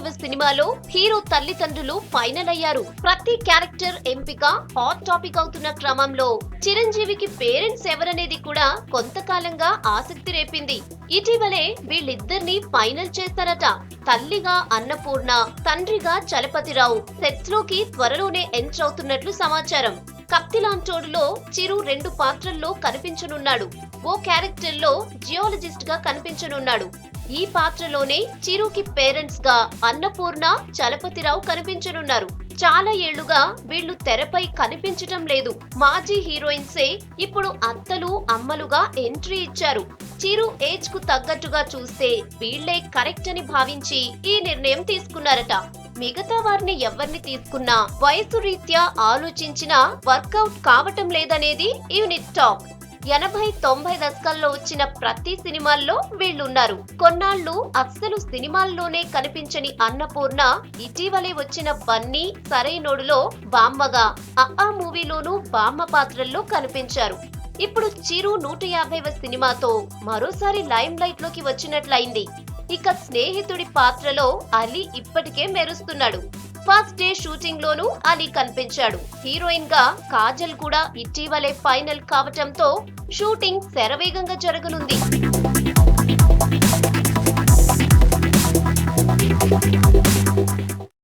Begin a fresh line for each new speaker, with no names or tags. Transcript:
150వ సినిమాలో హీరో తల్లిదండ్రులు ఫైనల్ అయ్యారు. ప్రతి క్యారెక్టర్ ఎంపిక హాట్ టాపిక్ అవుతున్న క్రమంలో చిరంజీవికి పేరెంట్స్ ఎవరనేది కూడా కొంతకాలంగా ఆసక్తి రేపింది. ఇటీవలే వీళ్ళిద్దరిని ఫైనల్ చేస్తారట. తల్లిగా అన్నపూర్ణ, తండ్రిగా చలపతిరావు సెట్స్ లోకి త్వరలోనే ఎంటర్ అవుతున్నట్లు సమాచారం. కత్తిలాంటోడులో చిరు 2 పాత్రల్లో కనిపించనున్నాడు. ఓ క్యారెక్టర్ లో జియాలజిస్ట్ గా కనిపించనున్నాడు. ఈ పాత్రలోనే చిరుకి పేరెంట్స్ గా అన్నపూర్ణ, చలపతిరావు కనిపించనున్నారు. చాలా ఏళ్లుగా వీళ్లు తెరపై కనిపించటం లేదు. మాజీ హీరోయిన్సే ఇప్పుడు అత్తలు, అమ్మలుగా ఎంట్రీ ఇచ్చారు. చిరు ఏజ్ కు తగ్గట్టుగా చూస్తే వీళ్లే కరెక్ట్ అని భావించి ఈ నిర్ణయం తీసుకున్నారట. మిగతా వారిని ఎవరిని తీసుకున్నా వయసు రీత్యా ఆలోచించినా వర్కౌట్ కావటం లేదనేది యూనిట్ టాక్. 80-90 దశకాల్లో వచ్చిన ప్రతి సినిమాల్లో వీళ్ళున్నారు. కొన్నాళ్లు అస్సలు సినిమాల్లోనే కనిపించని అన్నపూర్ణ ఇటీవలే వచ్చిన బన్నీ, సరైనోడులో బామ్మగా, అఆ మూవీలోనూ బామ్మ పాత్రల్లో కనిపించారు. ఇప్పుడు చిరు 150వ సినిమాతో మరోసారి లైమ్ లైట్ లోకి వచ్చినట్లయింది. ఇక స్నేహితుడి పాత్రలో అలీ ఇప్పటికే మెరుస్తున్నాడు. ఫస్ట్ డే షూటింగ్ లోనూ అలీ కనిపించాడు. హీరోయిన్ గా కాజల్ కూడా ఇటీవలే ఫైనల్ కావటంతో షూటింగ్ శరవేగంగా జరగనుంది.